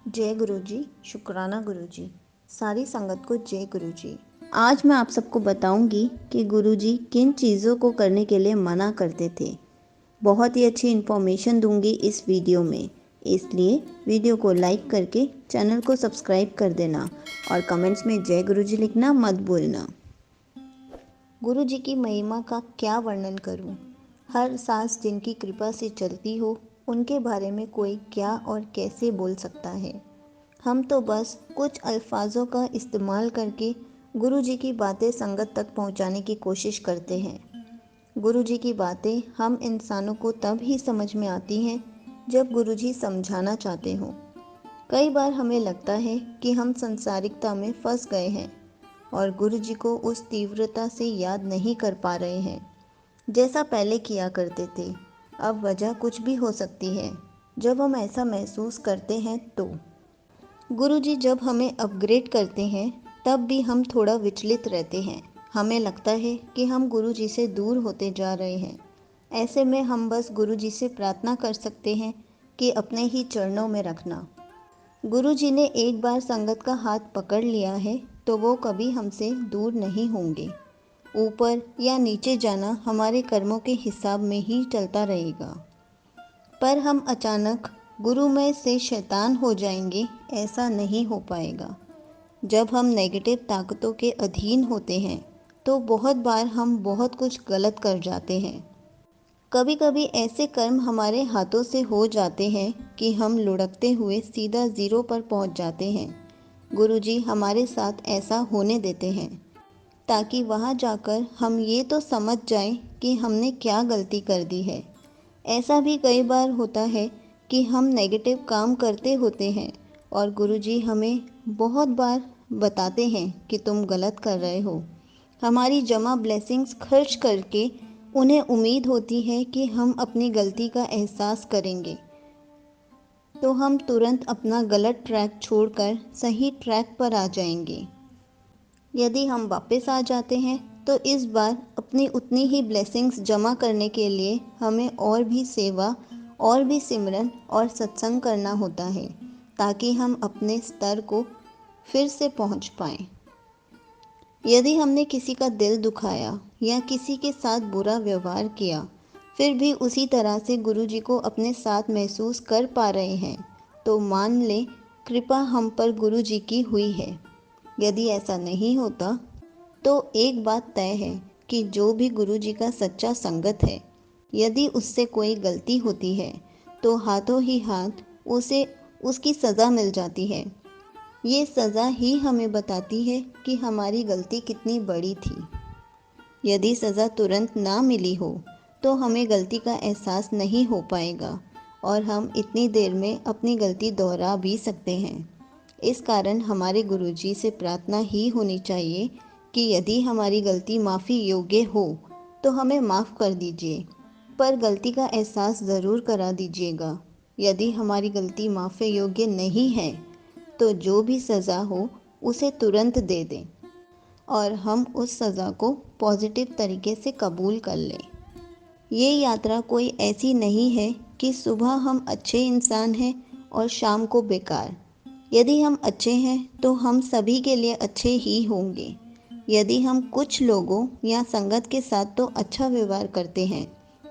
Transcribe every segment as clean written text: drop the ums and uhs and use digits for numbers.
जय गुरु जी। शुक्राना गुरु जी। सारी संगत को जय गुरु जी। आज मैं आप सबको बताऊंगी कि गुरु जी किन चीज़ों को करने के लिए मना करते थे। बहुत ही अच्छी इन्फॉर्मेशन दूंगी इस वीडियो में, इसलिए वीडियो को लाइक करके चैनल को सब्सक्राइब कर देना और कमेंट्स में जय गुरु जी लिखना मत भूलना। गुरु जी की महिमा का क्या वर्णन करूं? हर सांस जिनकी कृपा से चलती हो, उनके बारे में कोई क्या और कैसे बोल सकता है। हम तो बस कुछ अल्फाजों का इस्तेमाल करके गुरु जी की बातें संगत तक पहुंचाने की कोशिश करते हैं। गुरु जी की बातें हम इंसानों को तब ही समझ में आती हैं जब गुरु जी समझाना चाहते हों। कई बार हमें लगता है कि हम संसारिकता में फंस गए हैं और गुरु जी को उस तीव्रता से याद नहीं कर पा रहे हैं जैसा पहले किया करते थे। अब वजह कुछ भी हो सकती है। जब हम ऐसा महसूस करते हैं तो गुरु जी जब हमें अपग्रेड करते हैं तब भी हम थोड़ा विचलित रहते हैं। हमें लगता है कि हम गुरु जी से दूर होते जा रहे हैं। ऐसे में हम बस गुरु जी से प्रार्थना कर सकते हैं कि अपने ही चरणों में रखना। गुरु जी ने एक बार संगत का हाथ पकड़ लिया है तो वो कभी हमसे दूर नहीं होंगे। ऊपर या नीचे जाना हमारे कर्मों के हिसाब में ही चलता रहेगा। पर हम अचानक गुरुमय से शैतान हो जाएंगे, ऐसा नहीं हो पाएगा। जब हम नेगेटिव ताकतों के अधीन होते हैं तो बहुत बार हम बहुत कुछ गलत कर जाते हैं। कभी कभी ऐसे कर्म हमारे हाथों से हो जाते हैं कि हम लुढ़कते हुए सीधा ज़ीरो पर पहुंच जाते हैं। गुरुजी हमारे साथ ऐसा होने देते हैं ताकि वहां जाकर हम ये तो समझ जाएं कि हमने क्या गलती कर दी है। ऐसा भी कई बार होता है कि हम नेगेटिव काम करते होते हैं और गुरुजी हमें बहुत बार बताते हैं कि तुम गलत कर रहे हो। हमारी जमा ब्लेसिंग्स खर्च करके उन्हें उम्मीद होती है कि हम अपनी गलती का एहसास करेंगे, तो हम तुरंत अपना गलत ट्रैक छोड़कर सही ट्रैक पर आ जाएंगे। यदि हम वापस आ जाते हैं तो इस बार अपनी उतनी ही ब्लेसिंग्स जमा करने के लिए हमें और भी सेवा, और भी सिमरन और सत्संग करना होता है ताकि हम अपने स्तर को फिर से पहुंच पाएं। यदि हमने किसी का दिल दुखाया या किसी के साथ बुरा व्यवहार किया, फिर भी उसी तरह से गुरु जी को अपने साथ महसूस कर पा रहे हैं, तो मान लें कृपा हम पर गुरु जी की हुई है। यदि ऐसा नहीं होता तो एक बात तय है कि जो भी गुरु जी का सच्चा संगत है, यदि उससे कोई गलती होती है तो हाथों ही हाथ उसे उसकी सज़ा मिल जाती है। ये सज़ा ही हमें बताती है कि हमारी गलती कितनी बड़ी थी। यदि सज़ा तुरंत ना मिली हो तो हमें गलती का एहसास नहीं हो पाएगा और हम इतनी देर में अपनी गलती दोहरा भी सकते हैं। इस कारण हमारे गुरुजी से प्रार्थना ही होनी चाहिए कि यदि हमारी गलती माफ़ी योग्य हो तो हमें माफ़ कर दीजिए, पर गलती का एहसास ज़रूर करा दीजिएगा। यदि हमारी गलती माफ़ी योग्य नहीं है तो जो भी सज़ा हो उसे तुरंत दे दें और हम उस सज़ा को पॉजिटिव तरीके से कबूल कर लें। ये यात्रा कोई ऐसी नहीं है कि सुबह हम अच्छे इंसान हैं और शाम को बेकार। यदि हम अच्छे हैं तो हम सभी के लिए अच्छे ही होंगे। यदि हम कुछ लोगों या संगत के साथ तो अच्छा व्यवहार करते हैं,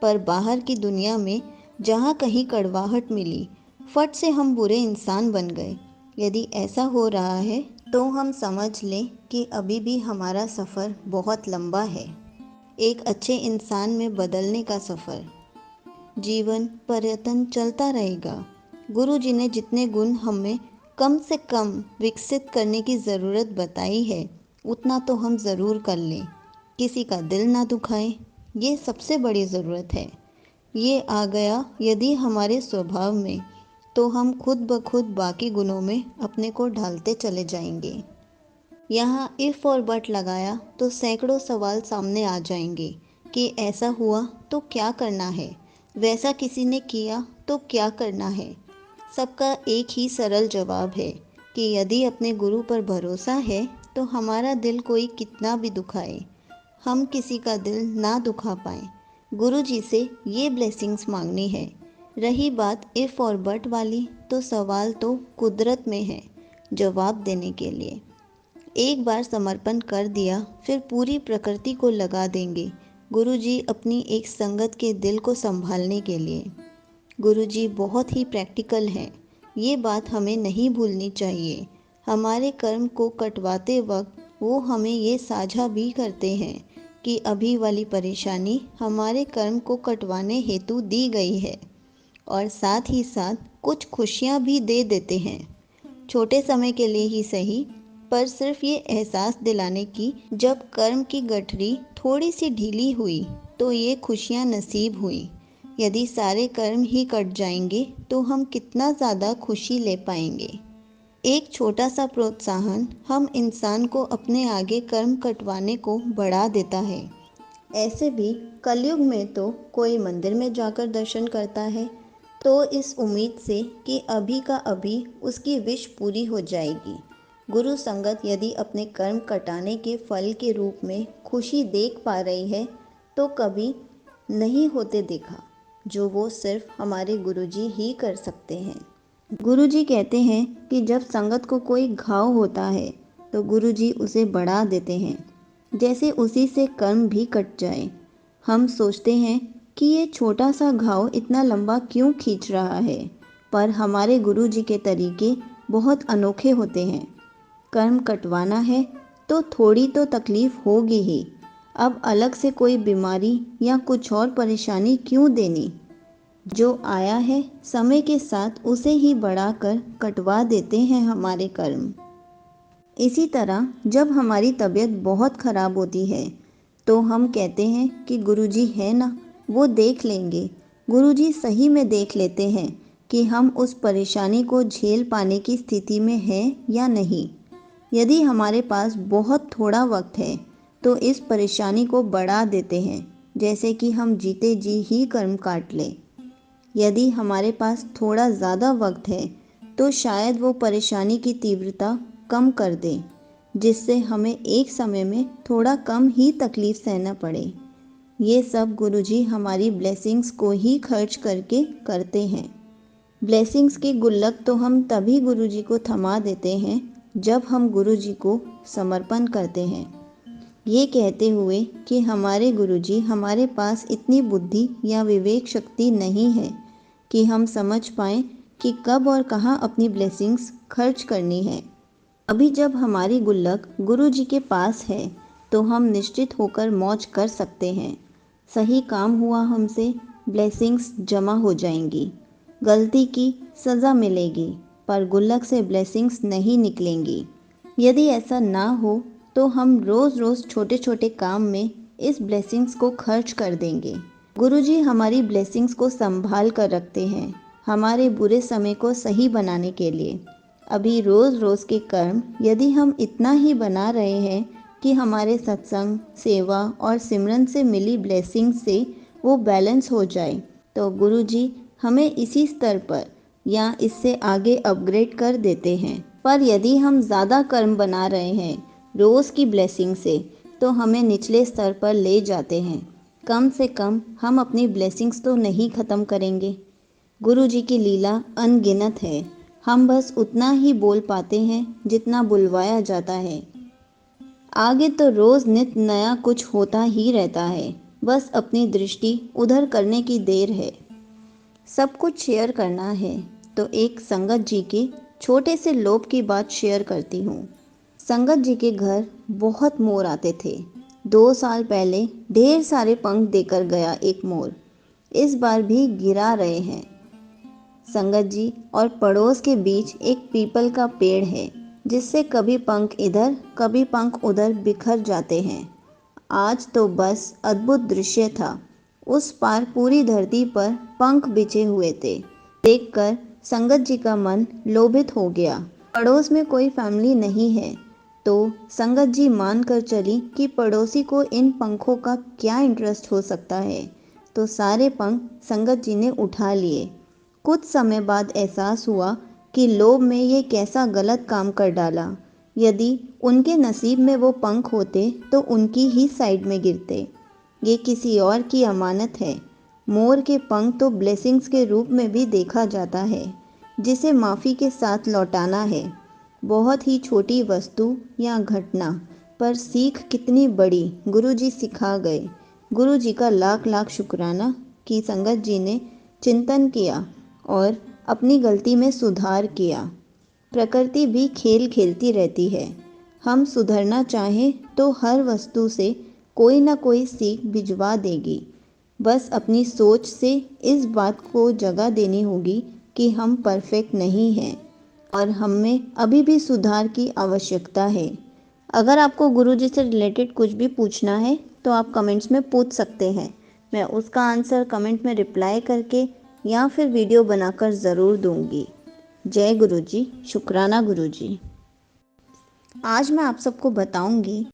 पर बाहर की दुनिया में जहाँ कहीं कड़वाहट मिली, फट से हम बुरे इंसान बन गए। यदि ऐसा हो रहा है तो हम समझ लें कि अभी भी हमारा सफ़र बहुत लंबा है, एक अच्छे इंसान में बदलने का सफ़र। जीवन पर्यटन चलता रहेगा। गुरु जी ने जितने गुण हमें कम से कम विकसित करने की ज़रूरत बताई है, उतना तो हम ज़रूर कर लें। किसी का दिल ना दुखाएं, ये सबसे बड़ी ज़रूरत है। ये आ गया यदि हमारे स्वभाव में, तो हम खुद ब खुद बाकी गुणों में अपने को ढालते चले जाएंगे। यहाँ इफ़ और बट लगाया तो सैकड़ों सवाल सामने आ जाएंगे कि ऐसा हुआ तो क्या करना है, वैसा किसी ने किया तो क्या करना है। सबका एक ही सरल जवाब है कि यदि अपने गुरु पर भरोसा है तो हमारा दिल कोई कितना भी दुखाए, हम किसी का दिल ना दुखा पाएं। गुरु जी से ये ब्लेसिंग्स मांगनी है। रही बात इफ़ और बट वाली, तो सवाल तो कुदरत में है जवाब देने के लिए। एक बार समर्पण कर दिया फिर पूरी प्रकृति को लगा देंगे गुरुजी अपनी एक संगत के दिल को संभालने के लिए। गुरुजी बहुत ही प्रैक्टिकल हैं, ये बात हमें नहीं भूलनी चाहिए। हमारे कर्म को कटवाते वक्त वो हमें ये साझा भी करते हैं कि अभी वाली परेशानी हमारे कर्म को कटवाने हेतु दी गई है, और साथ ही साथ कुछ खुशियाँ भी दे देते हैं, छोटे समय के लिए ही सही, पर सिर्फ ये एहसास दिलाने की जब कर्म की गठरी थोड़ी सी ढीली हुई तो ये खुशियाँ नसीब हुई। यदि सारे कर्म ही कट जाएंगे तो हम कितना ज़्यादा खुशी ले पाएंगे। एक छोटा सा प्रोत्साहन हम इंसान को अपने आगे कर्म कटवाने को बढ़ा देता है। ऐसे भी कलयुग में तो कोई मंदिर में जाकर दर्शन करता है तो इस उम्मीद से कि अभी का अभी उसकी विश पूरी हो जाएगी। गुरु संगत यदि अपने कर्म कटाने के फल के रूप में खुशी देख पा रही है तो कभी नहीं होते देखा, जो वो सिर्फ हमारे गुरुजी ही कर सकते हैं। गुरुजी कहते हैं कि जब संगत को कोई घाव होता है तो गुरुजी उसे बढ़ा देते हैं, जैसे उसी से कर्म भी कट जाए। हम सोचते हैं कि ये छोटा सा घाव इतना लंबा क्यों खींच रहा है, पर हमारे गुरुजी के तरीके बहुत अनोखे होते हैं। कर्म कटवाना है तो थोड़ी तो तकलीफ होगी ही, अब अलग से कोई बीमारी या कुछ और परेशानी क्यों देनी। जो आया है समय के साथ उसे ही बढ़ाकर कटवा देते हैं हमारे कर्म। इसी तरह जब हमारी तबीयत बहुत ख़राब होती है तो हम कहते हैं कि गुरुजी है ना, वो देख लेंगे। गुरुजी सही में देख लेते हैं कि हम उस परेशानी को झेल पाने की स्थिति में हैं या नहीं। यदि हमारे पास बहुत थोड़ा वक्त है तो इस परेशानी को बढ़ा देते हैं, जैसे कि हम जीते जी ही कर्म काट लें। यदि हमारे पास थोड़ा ज़्यादा वक्त है तो शायद वो परेशानी की तीव्रता कम कर दें, जिससे हमें एक समय में थोड़ा कम ही तकलीफ़ सहना पड़े। ये सब गुरुजी हमारी ब्लेसिंग्स को ही खर्च करके करते हैं। ब्लेसिंग्स की गुल्लक तो हम तभी गुरुजी को थमा देते हैं जब हम गुरुजी को समर्पण करते हैं, ये कहते हुए कि हमारे गुरुजी हमारे पास इतनी बुद्धि या विवेक शक्ति नहीं है कि हम समझ पाएँ कि कब और कहाँ अपनी ब्लेसिंग्स खर्च करनी है। अभी जब हमारी गुल्लक गुरुजी के पास है तो हम निश्चित होकर मौज कर सकते हैं। सही काम हुआ हमसे, ब्लेसिंग्स जमा हो जाएंगी। गलती की सज़ा मिलेगी, पर गुल्लक से ब्लेसिंग्स नहीं निकलेंगी। यदि ऐसा ना हो तो हम रोज़ रोज़ छोटे छोटे काम में इस ब्लेसिंग्स को खर्च कर देंगे। गुरुजी हमारी ब्लेसिंग्स को संभाल कर रखते हैं हमारे बुरे समय को सही बनाने के लिए। अभी रोज़ रोज़ के कर्म यदि हम इतना ही बना रहे हैं कि हमारे सत्संग, सेवा और सिमरन से मिली ब्लेसिंग से वो बैलेंस हो जाए, तो गुरुजी हमें इसी स्तर पर या इससे आगे अपग्रेड कर देते हैं। पर यदि हम ज़्यादा कर्म बना रहे हैं रोज़ की ब्लेसिंग से, तो हमें निचले स्तर पर ले जाते हैं। कम से कम हम अपनी ब्लेसिंग्स तो नहीं ख़त्म करेंगे। गुरुजी की लीला अनगिनत है, हम बस उतना ही बोल पाते हैं जितना बुलवाया जाता है। आगे तो रोज़ नित नया कुछ होता ही रहता है, बस अपनी दृष्टि उधर करने की देर है। सब कुछ शेयर करना है तो एक संगत जी के छोटे से लोभ की बात शेयर करती हूँ। संगत जी के घर बहुत मोर आते थे। 2 साल पहले ढेर सारे पंख देकर गया एक मोर, इस बार भी गिरा रहे हैं। संगत जी और पड़ोस के बीच एक पीपल का पेड़ है, जिससे कभी पंख इधर कभी पंख उधर बिखर जाते हैं। आज तो बस अद्भुत दृश्य था। उस पार पूरी धरती पर पंख बिछे हुए थे। देखकर संगत जी का मन लोभित हो गया। पड़ोस में कोई फैमिली नहीं है तो संगत जी मान कर चली कि पड़ोसी को इन पंखों का क्या इंटरेस्ट हो सकता है, तो सारे पंख संगत जी ने उठा लिए। कुछ समय बाद एहसास हुआ कि लोभ में ये कैसा गलत काम कर डाला। यदि उनके नसीब में वो पंख होते तो उनकी ही साइड में गिरते। ये किसी और की अमानत है। मोर के पंख तो ब्लेसिंग्स के रूप में भी देखा जाता है। जिसे माफ़ी के साथ लौटाना है। बहुत ही छोटी वस्तु या घटना पर सीख कितनी बड़ी गुरुजी सिखा गए। गुरुजी का लाख लाख शुक्राना कि संगत जी ने चिंतन किया और अपनी गलती में सुधार किया। प्रकृति भी खेल खेलती रहती है। हम सुधरना चाहें तो हर वस्तु से कोई ना कोई सीख भिजवा देगी। बस अपनी सोच से इस बात को जगह देनी होगी कि हम परफेक्ट नहीं हैं और हमें अभी भी सुधार की आवश्यकता है। अगर आपको गुरुजी से रिलेटेड कुछ भी पूछना है तो आप कमेंट्स में पूछ सकते हैं। मैं उसका आंसर कमेंट में रिप्लाई करके या फिर वीडियो बनाकर ज़रूर दूंगी। जय गुरुजी, शुक्राना गुरुजी। आज मैं आप सबको बताऊंगी